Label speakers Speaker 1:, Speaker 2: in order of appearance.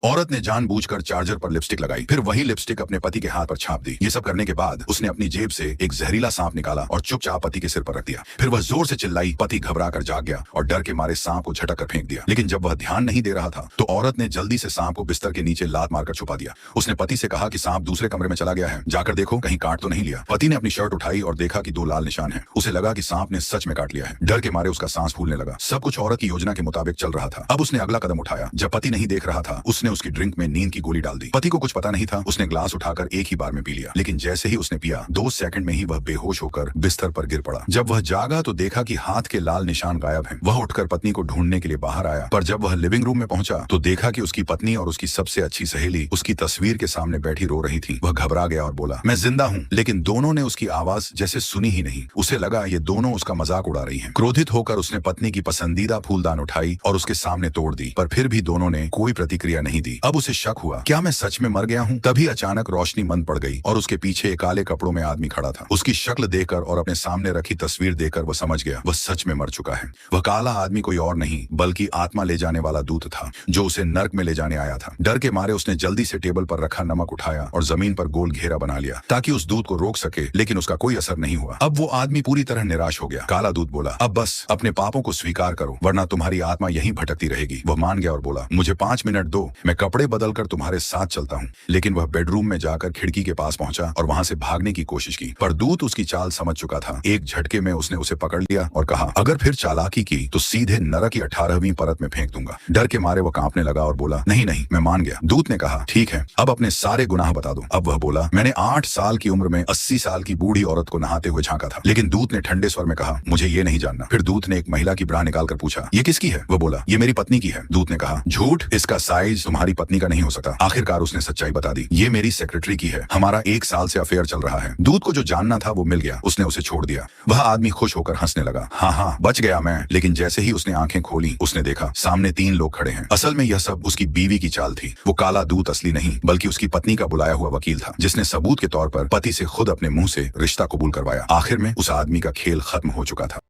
Speaker 1: औरत ने जानबूझकर चार्जर पर लिपस्टिक लगाई, फिर वही लिपस्टिक अपने पति के हाथ पर छाप दी। ये सब करने के बाद उसने अपनी जेब से एक जहरीला सांप निकाला और चुपचाप पति के सिर पर रख दिया। फिर वह जोर से चिल्लाई। पति घबरा कर जाग गया और डर के मारे सांप को झटक कर फेंक दिया। लेकिन जब वह ध्यान नहीं दे रहा था तो औरत ने जल्दी से सांप को बिस्तर के नीचे लात मारकर छुपा दिया। उसने पति से कहा कि सांप दूसरे कमरे में चला गया है, जाकर देखो कहीं काट तो नहीं लिया। पति ने अपनी शर्ट उठाई और देखा कि 2 लाल निशान हैं। उसे लगा कि सांप ने सच में काट लिया है। डर के मारे उसका सांस फूलने लगा। सब कुछ औरत की योजना के मुताबिक चल रहा था। अब उसने अगला कदम उठाया। जब पति नहीं देख रहा था उसने उसकी ड्रिंक में नींद की गोली डाल दी। पति को कुछ पता नहीं था। उसने ग्लास उठाकर एक ही बार में पी लिया, लेकिन जैसे ही उसने पिया 2 सेकंड में ही वह बेहोश होकर बिस्तर पर गिर पड़ा। जब वह जागा तो देखा कि हाथ के लाल निशान गायब हैं। वह उठकर पत्नी को ढूंढने के लिए बाहर आया, पर जब वह लिविंग रूम में पहुंचा तो देखा कि उसकी पत्नी और उसकी सबसे अच्छी सहेली उसकी तस्वीर के सामने बैठी रो रही थी। वह घबरा गया और बोला, मैं जिंदा हूँ। लेकिन दोनों ने उसकी आवाज जैसे सुनी ही नहीं। उसे लगा ये दोनों उसका मजाक उड़ा रही हैं। क्रोधित होकर उसने पत्नी की पसंदीदा फूलदान उठाई और उसके सामने तोड़ दी, पर फिर भी दोनों ने कोई प्रतिक्रिया नहीं दी। अब उसे शक हुआ, क्या मैं सच में मर गया हूँ? तभी अचानक रोशनी मंद पड़ गई और उसके पीछे एक काले कपड़ों में आदमी खड़ा था। उसकी शक्ल देखकर और अपने सामने रखी तस्वीर देखकर वह समझ गया वह सच में मर चुका है। वह काला आदमी कोई और नहीं बल्कि आत्मा ले जाने वाला दूत था जो उसे नर्क में ले जाने आया था। डर के मारे उसने जल्दी से टेबल पर रखा नमक उठाया और जमीन पर गोल घेरा बना लिया ताकि उस दूत को रोक सके, लेकिन उसका कोई असर नहीं हुआ। अब वो आदमी पूरी तरह निराश हो गया। काला दूत बोला, अब बस अपने पापों को स्वीकार करो वरना तुम्हारी आत्मा यहीं भटकती रहेगी। वह मान गया और बोला, मुझे 5 मिनट दो, मैं कपड़े बदलकर तुम्हारे साथ चलता हूँ। लेकिन वह बेडरूम में जाकर खिड़की के पास पहुंचा और वहां से भागने की कोशिश की, पर दूत उसकी चाल समझ चुका था। एक झटके में उसने उसे पकड़ लिया और कहा, अगर फिर चालाकी की तो सीधे नरक की 18वीं परत में फेंक दूंगा। डर के मारे वह कांपने लगा और बोला, नहीं नहीं, मैं मान गया। दूत ने कहा, ठीक है, अब अपने सारे गुनाह बता दो। अब वह बोला, मैंने 8 साल की उम्र में 80 साल की बूढ़ी औरत को नहाते हुए झांका था। लेकिन दूत ने ठंडे स्वर में कहा, मुझे ये नहीं जानना। फिर दूत ने एक महिला की ब्रा निकालकर पूछा, ये किसकी है? वह बोला, ये मेरी पत्नी की है। दूत ने कहा, झूठ, इसका साइज तुम्हारी पत्नी का नहीं हो सकता। आखिरकार उसने सच्चाई बता दी, ये मेरी सेक्रेटरी की है, हमारा 1 साल से अफेयर चल रहा है। दूत को जो जानना था वो मिल गया। उसने उसे छोड़ दिया। वह आदमी खुश होकर हंसने लगा, हाँ हाँ, बच गया मैं। लेकिन जैसे ही उसने आंखें खोली उसने देखा सामने 3 लोग खड़े हैं। असल में यह सब उसकी बीवी की चाल थी। वो काला दूत असली नहीं बल्कि उसकी पत्नी का बुलाया हुआ वकील था, जिसने सबूत के तौर पर पति से खुद अपने मुंह से रिश्ता कबूल करवाया। आखिर में उस आदमी का खेल खत्म हो चुका था।